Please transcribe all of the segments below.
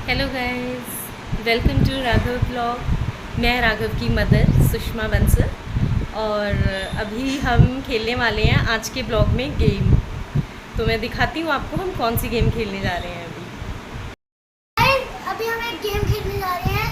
Hello guys, welcome to Raghav blog. मैं राघव की mother Sushma Bansal और अभी हम खेलने वाले हैं आज के ब्लॉग में गेम। तो मैं दिखाती हूँ आपको हम कौन सी गेम खेलने जा रहे हैं अभी हम एक गेम खेलने जा रहे हैं।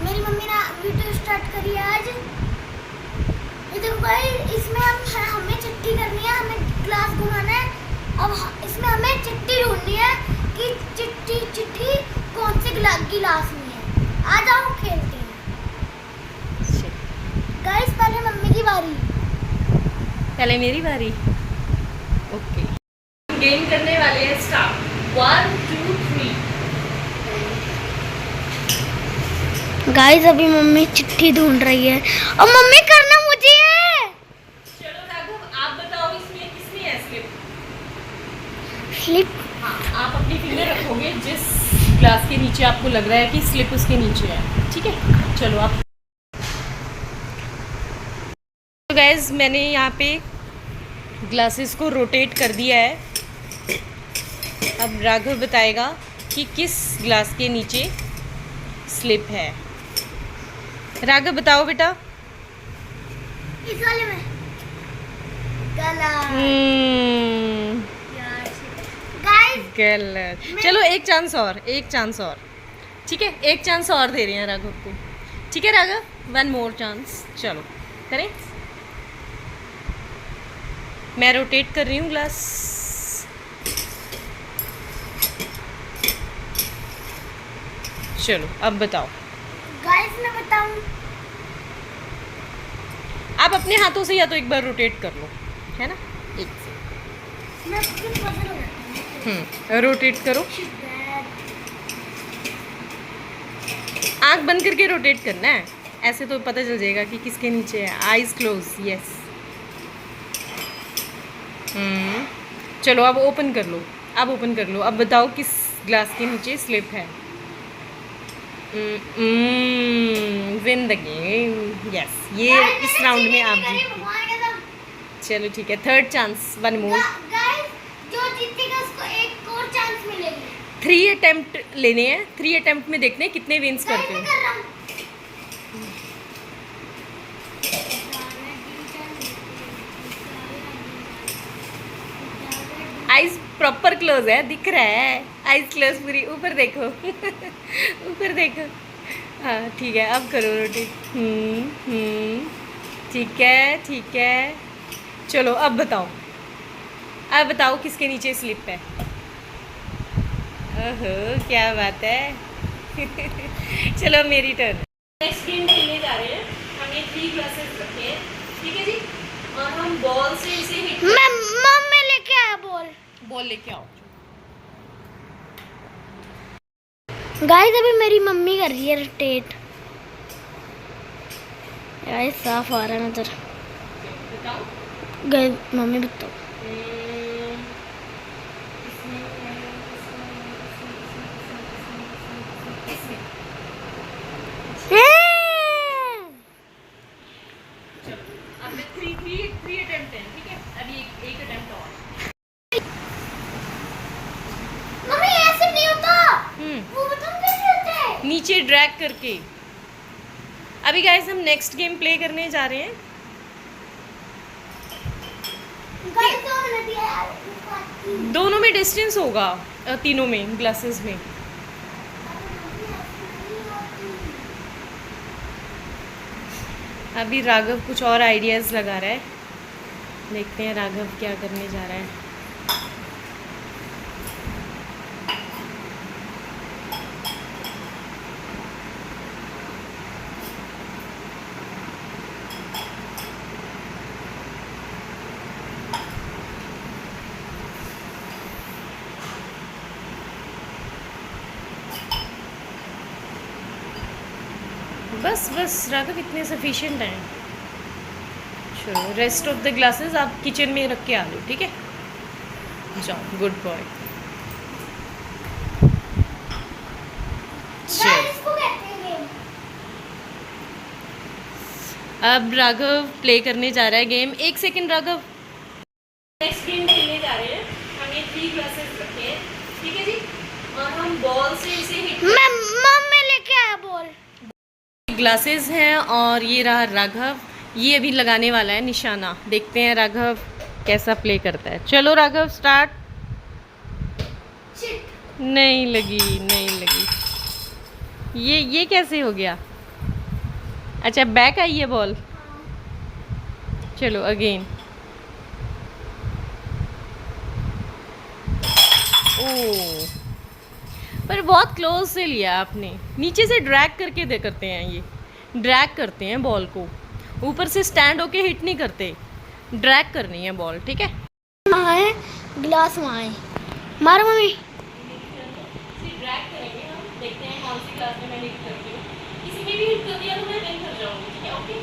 मेरी मम्मी ने वीडियो स्टार्ट करी है आज। ये देखो गाइस, इसमें हमें चिट्ठी करनी है, हमें ग्लास घुमाना है। अब इसमें हमें चिट्ठी ढूंढनी है कि चिट्ठी कौन से गिलास में है। आ जाओ खेलते हैं गाइस। पहले मम्मी की बारी। पहले मेरी बारी। ओके, गेम करने वाले हैं स्टार्ट। 1 2 3। गाइस अभी मम्मी चिट्ठी ढूंढ रही है और मम्मी करना मुझे है। चलो राघव, आप बताओ इसमें किसमें है स्लिप? स्लिप? हाँ, आप अपनी फिंगर रखोगे जिस ग्लास के नीचे आपको लग रहा है कि स्लिप उसके नीचे है, ठीक है? चलो आप। तो गाइस, मैंने यहाँ पे ग्लासेस को रोटेट कर दिया है। अब राघव बताएगा कि किस ग्लास के नीचे स्लिप है। राघव बताओ बेटा। इस वाले में गलत। गलत। चलो एक चांस और, ठीक है? एक चांस और दे रहे हैं राघव को, ठीक है राघव? 1 more chance. चलो करें। मैं रोटेट कर रही हूँ ग्लास। चलो अब बताओ। गाइस मैं बताऊं, आप अपने हाथों से या तो एक बार रोटेट कर लो, है ना? एक से मैं खुद पजल हो जाती हूं। रोटेट करो। आंख बंद करके रोटेट करना है, ऐसे तो पता चल जाएगा कि किसके नीचे है। Eyes close. यस। चलो अब ओपन कर लो। अब बताओ किस ग्लास के नीचे स्लिप है। Win the game. यस, ये इस राउंड में आप जीत गए। चलो ठीक है, 3rd चांस। 1 मोर। जो जीतेगा उसको एक और चांस मिलेगी। 3 अटेम्प्ट लेने हैं। 3 अटेम्प्ट में देखने हैं कितने विन्स करते हो। आईज प्रॉपर क्लोज है, दिख रहा है। आईज क्लोज पूरी। ऊपर देखो ऊपर देखो। हाँ ठीक है, अब करो रोटेट। ठीक है। चलो अब बताओ किसके नीचे स्लिप है। ओहो, क्या बात है चलो मेरी टर्न। नेक्स्ट गेम खेलने जा रहे हैं। हमने 3 ग्लासेस रखे हैं, ठीक है जी? और हम बॉल से इसे हिट। मैं लेके आया बॉल लेके आओ। गाइस अभी मेरी मम्मी कर रही है रोटेट। गाइस साफ आ रहा है नजर। बताओ गाइस मम्मी बताओ। अब 3 अटेम्प्ट हैं, ठीक है? अभी एक अटेम्प्ट और। मम्मी ऐसे नहीं होता। वो बताओ कैसे होता है? नीचे ड्रैग करके। अभी गाइस हम नेक्स्ट गेम प्ले करने जा रहे हैं। दोनों में डिस्टेंस होगा, तीनों में ग्लासेस में। अभी राघव कुछ और आइडियाज़ लगा रहा है, देखते हैं राघव क्या करने जा रहा है। बस राघव इतने सफिशिएंट हैं। चलो रेस्ट ऑफ द ग्लासेस आप किचन में रख के आ लो, ठीक है? जाओ, गुड बॉय। अब राघव प्ले करने जा रहा है game. 1 second Raghav. Next game खेलने जा रहे हैं। हमने 3 ग्लासेस रखे हैं, ठीक है जी? और हम बॉल से इसे हिट। मम्मी लेके आया बॉल। ग्लासेस हैं और ये रहा राघव, ये अभी लगाने वाला है निशाना। देखते हैं राघव कैसा प्ले करता है। चलो राघव स्टार्ट। नहीं लगी, नहीं लगी। ये कैसे हो गया? अच्छा बैक आई है बॉल। चलो अगेन। ओह, पर बहुत क्लोज से लिया आपने। नीचे से ड्रैग करके दे करते हैं, ये ड्रैग करते हैं बॉल को, ऊपर से स्टैंड होके हिट नहीं करते, ड्रैग करनी है बॉल। ठीक है, वहाँ है ग्लास, वहाँ है। मारो मम्मी। ड्रैग करेंगे हम, देखते हैं कौन सी क्लास में मैं हिट करती हूँ। किसी में भी हिट कर दिया तो मैं विन कर जाऊंगी। ठीक है, ओके।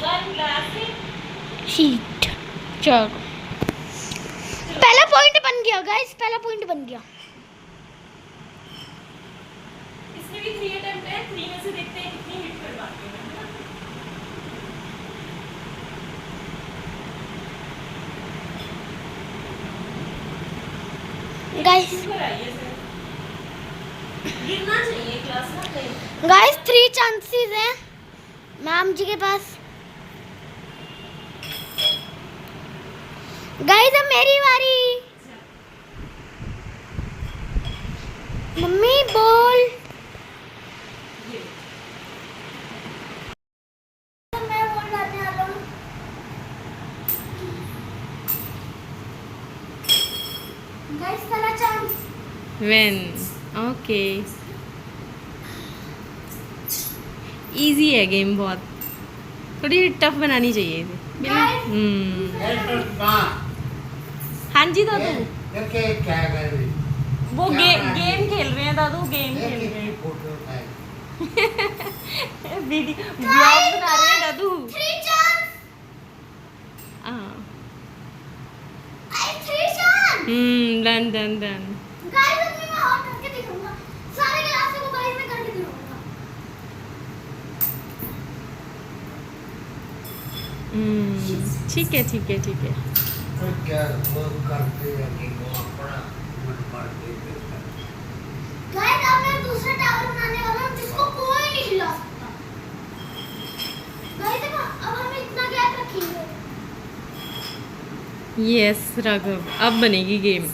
One glass sheet. चलो पहला पॉइंट बन गया गाइस, पहला पॉइंट बन गया। इसमें भी 3 अटेम्प्ट है, 3 में से देखते हैं कितनी हिट कर पाते हैं, है ना? गाइस गिरना चाहिए क्लास ना कहीं। गाइस 3 चांसेस हैं मैम जी के पास। गाइस अब मेरी बारी। Mummy ball. मैं बॉल डालने आ रहा हूँ। गाइस पहला चांस। विन। ओके, इजी है गेम बहुत, थोड़ी टफ बनानी चाहिए थी। हाँ जी दादू, क्या कर रही? वो क्या बना रही गेम खेल रहे हैं दादू, गेम खेल रहे हैं। फोटो उठाए। वीडियो ब्लॉग बना रहे हैं दादू। 3 चांस। हाँ, आई 3 chance. Done done done. Guys अभी मैं और करके दिखाऊंगा, सारे गिलास को गाइस में करके दिखाऊंगा। ठीक है ठीक है ठीक है। तो क्या वो करते हैं कि वो अपना मन मार देते हैं। गाइस अब मैं दूसरा टावर बनाने वाला हूं जिसको कोई नहीं हिला सकता। गाइस देखो अब हम इतना गैप रखेंगे। यस राघव, अब बनेगी गेम।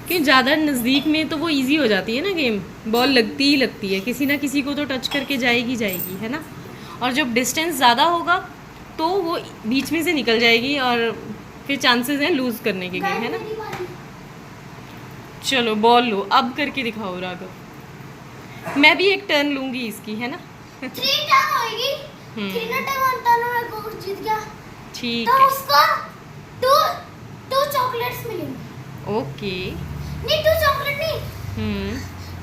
क्योंकि ज़्यादा नज़दीक में तो वो इजी हो जाती है ना गेम, बॉल लगती ही लगती है, किसी ना किसी को तो टच करके जाएगी जाएगी, है ना। और जब डिस्टेंस ज़्यादा होगा तो वो बीच में से निकल जाएगी और फिर चांसेस हैं लूज़ करने के गेम, है ना। मेरी बारी। चलो बॉल लो, अब करके दिखाओ राघव। मैं भी एक टर्न लूँगी इसकी, है ना। 3 टर्न होएगी। 3 टर्न टर्न में को जीत गया ठीक तो है, उसको 2 चॉकलेट्स मिलेंगे। ओके। नहीं 2 चॉकलेट नहीं,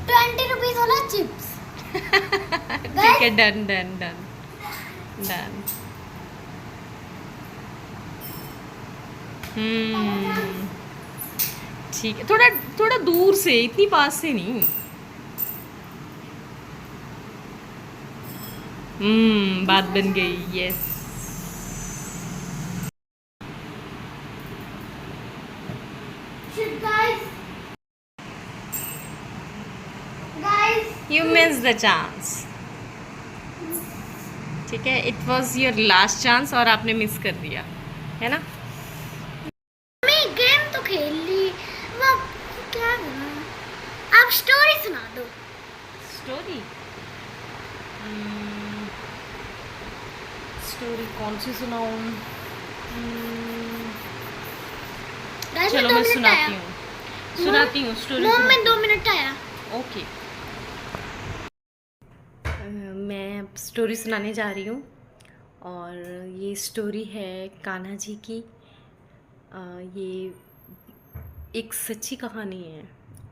20 रुपीस वाला चिप्स। ठीक है, डन डन डन डन। ठीक है, थोड़ा थोड़ा दूर से, इतनी पास से नहीं। बात बन गई। Yes, Shit, guys. Guys. You miss the chance. ठीक है, it was your last chance और आपने मिस कर दिया, है ना। मैं गेम तो खेल ली, अब क्या करना? आप स्टोरी सुना दो। स्टोरी स्टोरी कौन सी सुनाऊं? Guys, चलो में 2 मैं मिनट सुनाती आया। हूँ स्टोरी। मुंह में 2 मिनट आया। ओके, मैं स्टोरी सुनाने जा रही हूँ और ये स्टोरी है कान्हा जी की। ये एक सच्ची कहानी है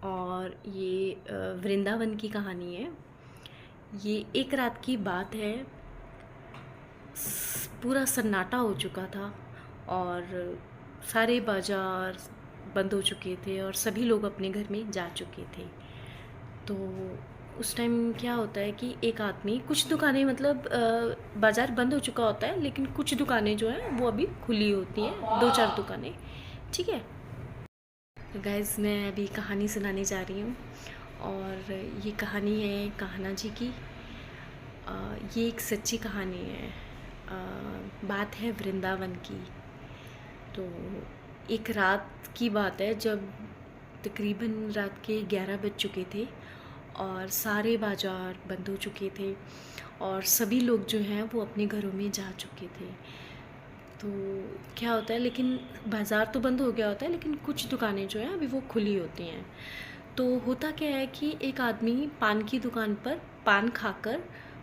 और ये वृंदावन की कहानी है। ये एक रात की बात है, पूरा सन्नाटा हो चुका था और सारे बाज़ार बंद हो चुके थे और सभी लोग अपने घर में जा चुके थे। तो उस टाइम क्या होता है कि एक आदमी, कुछ दुकानें मतलब बाज़ार बंद हो चुका होता है लेकिन कुछ दुकानें जो हैं वो अभी खुली होती हैं, 2-4 दुकानें, ठीक है। गाइस, मैं अभी कहानी सुनाने जा रही हूँ और ये कहानी है कान्हा जी की। ये एक सच्ची कहानी है। बात है वृंदावन की। तो एक रात की बात है जब तकरीबन रात के 11 बज चुके थे और सारे बाज़ार बंद हो चुके थे और सभी लोग जो हैं वो अपने घरों में जा चुके थे। तो क्या होता है, लेकिन बाज़ार तो बंद हो गया होता है, लेकिन कुछ दुकानें जो हैं अभी वो खुली होती हैं। तो होता क्या है कि एक आदमी पान की दुकान पर पान खाकर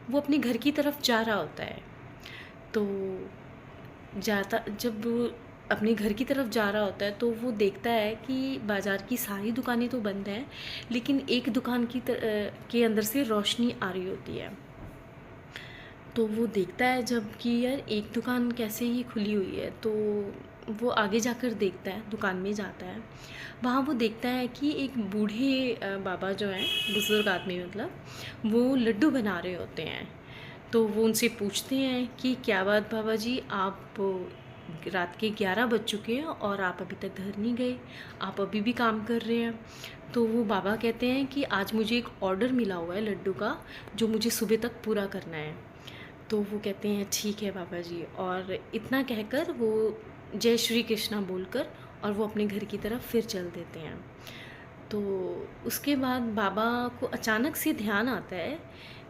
वो अपने घर की तरफ जा रहा होता है। तो जब वो अपने घर की तरफ जा रहा होता है तो वो देखता है कि बाज़ार की सारी दुकानें तो बंद हैं, लेकिन एक दुकान के अंदर से रोशनी आ रही होती है। तो वो देखता है जब कि यार एक दुकान कैसे ही खुली हुई है, तो वो आगे जाकर देखता है, दुकान में जाता है। वहाँ वो देखता है कि एक बूढ़े बाबा जो हैं, बुज़ुर्ग आदमी मतलब, वो लड्डू बना रहे होते हैं। तो वो उनसे पूछते हैं कि क्या बात बाबा जी, आप रात के 11 बज चुके हैं और आप अभी तक घर नहीं गए, आप अभी भी काम कर रहे हैं। तो वो बाबा कहते हैं कि आज मुझे एक ऑर्डर मिला हुआ है लड्डू का, जो मुझे सुबह तक पूरा करना है। तो वो कहते हैं ठीक है बाबा जी, और इतना कहकर वो जय श्री कृष्णा बोलकर और वो अपने घर की तरफ फिर चल देते हैं। तो उसके बाद बाबा को अचानक से ध्यान आता है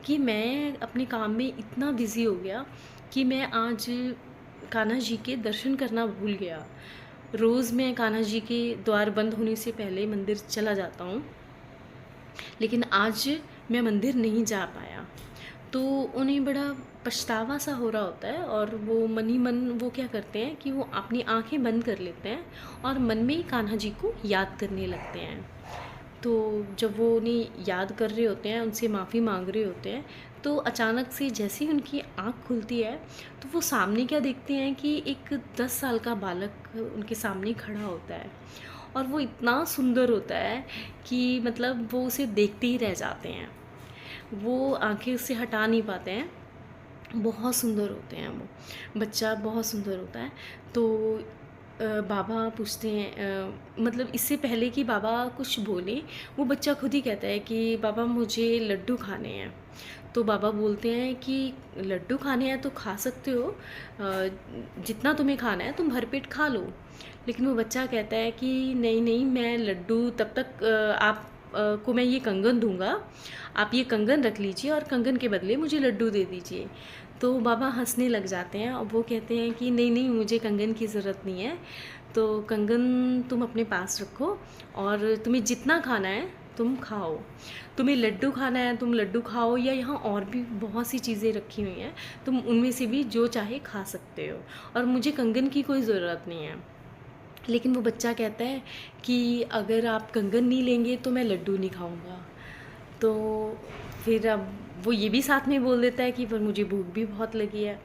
कि मैं अपने काम में इतना बिज़ी हो गया कि मैं आज कान्हा जी के दर्शन करना भूल गया। रोज़ मैं कान्हा जी के द्वार बंद होने से पहले मंदिर चला जाता हूँ, लेकिन आज मैं मंदिर नहीं जा पाया। तो उन्हें बड़ा पछतावा सा हो रहा होता है और वो मन ही मन वो क्या करते हैं कि वो अपनी आंखें बंद कर लेते हैं और मन में ही कान्हा जी को याद करने लगते हैं। तो जब वो उन्हें याद कर रहे होते हैं, उनसे माफ़ी मांग रहे होते हैं, तो अचानक से जैसे ही उनकी आँख खुलती है तो वो सामने क्या देखते हैं कि एक 10 साल का बालक उनके सामने खड़ा होता है और वो इतना सुंदर होता है कि मतलब वो उसे देखते ही रह जाते हैं। वो आंखें उससे हटा नहीं पाते हैं, बहुत सुंदर होते हैं वो, बच्चा बहुत सुंदर होता है। तो बाबा पूछते हैं, मतलब इससे पहले कि बाबा कुछ बोले, वो बच्चा खुद ही कहता है कि बाबा मुझे लड्डू खाने हैं। तो बाबा बोलते हैं कि लड्डू खाने हैं तो खा सकते हो, जितना तुम्हें खाना है तुम भरपेट खा लो। लेकिन वो बच्चा कहता है कि नहीं नहीं, मैं लड्डू तब तक आप को मैं ये कंगन दूंगा, आप ये कंगन रख लीजिए और कंगन के बदले मुझे लड्डू दे दीजिए। तो बाबा हंसने लग जाते हैं और वो कहते हैं कि नहीं नहीं, मुझे कंगन की ज़रूरत नहीं है, तो कंगन तुम अपने पास रखो और तुम्हें जितना खाना है तुम खाओ। तुम्हें लड्डू खाना है तुम लड्डू खाओ, या यहाँ और भी बहुत सी चीज़ें रखी हुई हैं, तुम उनमें से भी जो चाहे खा सकते हो, और मुझे कंगन की कोई ज़रूरत नहीं है। लेकिन वो बच्चा कहता है कि अगर आप कंगन नहीं लेंगे तो मैं लड्डू नहीं खाऊंगा। तो फिर अब वो ये भी साथ में बोल देता है कि पर मुझे भूख भी बहुत लगी है।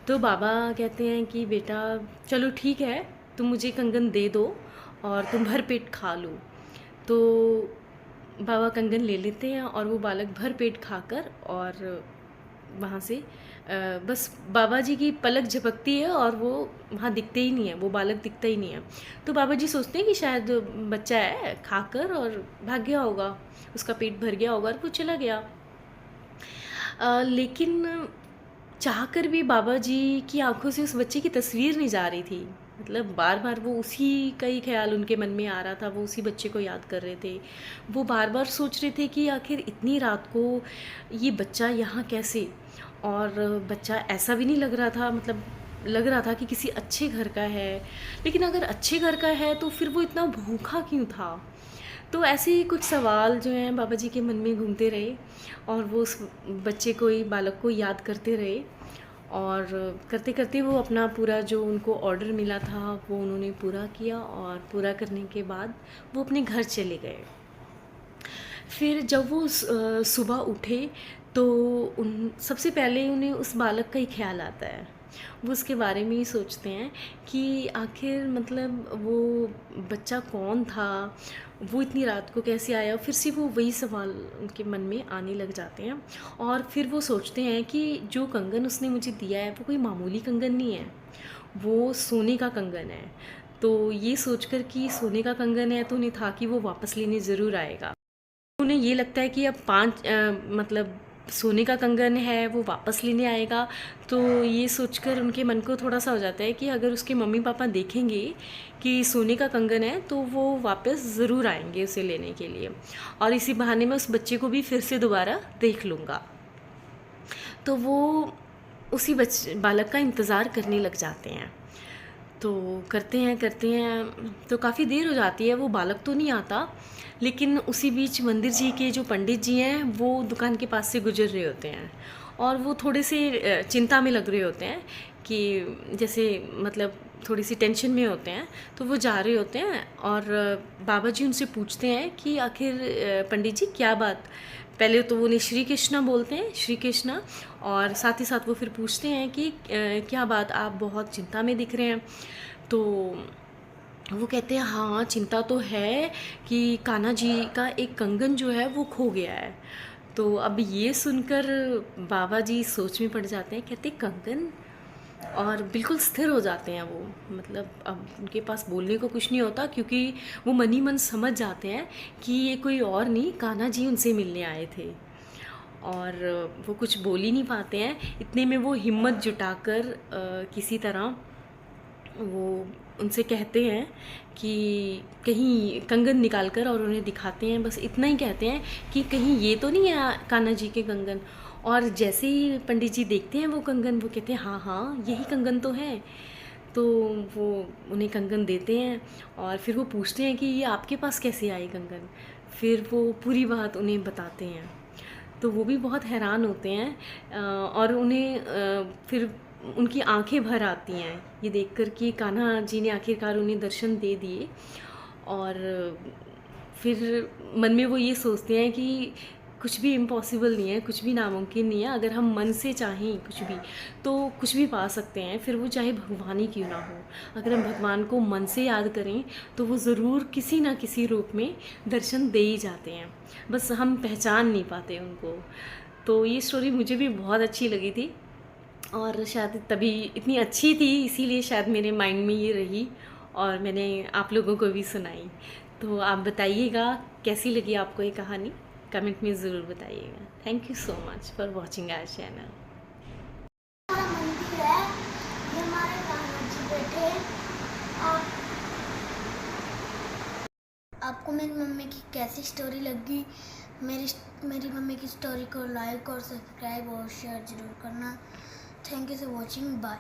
तो बाबा कहते हैं कि बेटा चलो ठीक है, तुम मुझे कंगन दे दो और तुम भर पेट खा लो। तो बाबा कंगन ले लेते हैं और वो बालक भर पेट खाकर और वहाँ से बस बाबा जी की पलक झपकती है और वो वहाँ दिखते ही नहीं है, वो बालक दिखता ही नहीं है। तो बाबा जी सोचते हैं कि शायद बच्चा है, खाकर और भाग गया होगा, उसका पेट भर गया होगा और वो चला गया। लेकिन चाहकर भी बाबा जी की आंखों से उस बच्चे की तस्वीर नहीं जा रही थी। मतलब बार बार वो उसी का ही ख्याल उनके मन में आ रहा था, वो उसी बच्चे को याद कर रहे थे। वो बार बार सोच रहे थे कि आखिर इतनी रात को ये बच्चा यहाँ कैसे, और बच्चा ऐसा भी नहीं लग रहा था, मतलब लग रहा था कि किसी अच्छे घर का है। लेकिन अगर अच्छे घर का है तो फिर वो इतना भूखा क्यों था। तो ऐसे ही कुछ सवाल जो हैं बाबा जी के मन में घूमते रहे और वो उस बच्चे को ही, बालक को याद करते रहे, और करते करते वो अपना पूरा जो उनको ऑर्डर मिला था वो उन्होंने पूरा किया, और पूरा करने के बाद वो अपने घर चले गए। फिर जब वो सुबह उठे तो सबसे पहले उन्हें उस बालक का ही ख्याल आता है। वो उसके बारे में ही सोचते हैं कि आखिर मतलब वो बच्चा कौन था, वो इतनी रात को कैसे आया। फिर से वो वही सवाल उनके मन में आने लग जाते हैं और फिर वो सोचते हैं कि जो कंगन उसने मुझे दिया है वो कोई मामूली कंगन नहीं है, वो सोने का कंगन है। तो ये सोचकर कि सोने का कंगन है तो उन्हें था कि वो वापस लेने ज़रूर आएगा। उन्हें ये लगता है कि अब मतलब सोने का कंगन है वो वापस लेने आएगा, तो ये सोचकर उनके मन को थोड़ा सा हो जाता है कि अगर उसके मम्मी पापा देखेंगे कि सोने का कंगन है तो वो वापस ज़रूर आएंगे उसे लेने के लिए, और इसी बहाने में उस बच्चे को भी फिर से दोबारा देख लूँगा। तो वो उसी बालक का इंतज़ार करने लग जाते हैं। तो करते हैं तो काफ़ी देर हो जाती है, वो बालक तो नहीं आता, लेकिन उसी बीच मंदिर जी के जो पंडित जी हैं वो दुकान के पास से गुजर रहे होते हैं, और वो थोड़े से चिंता में लग रहे होते हैं कि जैसे मतलब थोड़ी सी टेंशन में होते हैं। तो वो जा रहे होते हैं और बाबा जी उनसे पूछते हैं कि आखिर पंडित जी क्या बात। पहले तो वो उन्हें श्री कृष्णा बोलते हैं, श्री कृष्णा, और साथ ही साथ वो फिर पूछते हैं कि क्या बात, आप बहुत चिंता में दिख रहे हैं। तो वो कहते हैं हाँ चिंता तो है कि कान्हा जी का एक कंगन जो है वो खो गया है। तो अब ये सुनकर बाबा जी सोच में पड़ जाते हैं, कहते कंगन, और बिल्कुल स्थिर हो जाते हैं वो। मतलब अब उनके पास बोलने को कुछ नहीं होता, क्योंकि वो मन ही मन समझ जाते हैं कि ये कोई और नहीं, कान्हा जी उनसे मिलने आए थे। और वो कुछ बोल ही नहीं पाते हैं। इतने में वो हिम्मत जुटाकर किसी तरह वो उनसे कहते हैं कि कहीं कंगन निकाल कर और उन्हें दिखाते हैं। बस इतना ही कहते हैं कि कहीं ये तो नहीं है कान्हा जी के कंगन। और जैसे ही पंडित जी देखते हैं वो कंगन, वो कहते हैं हाँ हाँ यही कंगन तो है। तो वो उन्हें कंगन देते हैं, और फिर वो पूछते हैं कि ये आपके पास कैसे आई कंगन। फिर वो पूरी बात उन्हें बताते हैं। तो वो भी बहुत हैरान होते हैं, और उन्हें फिर उनकी आंखें भर आती हैं ये देखकर कि कान्हा जी ने आखिरकार उन्हें दर्शन दे दिए। और फिर मन में वो ये सोचते हैं कि कुछ भी इम्पॉसिबल नहीं है, कुछ भी नामुमकिन नहीं है। अगर हम मन से चाहें कुछ भी तो कुछ भी पा सकते हैं, फिर वो चाहे भगवान ही क्यों ना हो। अगर हम भगवान को मन से याद करें तो वो ज़रूर किसी ना किसी रूप में दर्शन दे ही जाते हैं, बस हम पहचान नहीं पाते उनको। तो ये स्टोरी मुझे भी बहुत अच्छी लगी थी, और शायद तभी इतनी अच्छी थी, इसीलिए शायद मेरे माइंड में ये रही और मैंने आप लोगों को भी सुनाई। तो आप बताइएगा कैसी लगी आपको ये कहानी, कमेंट में ज़रूर बताइएगा। Thank you so much for watching our channel. हमारा मंदिर है, ये हमारे कान्हा जी बैठे हैं। आपको मेरी मम्मी की कैसी स्टोरी लगी? मेरी मम्मी की स्टोरी को लाइक और सब्सक्राइब और शेयर जरूर करना। Thank you for watching, bye.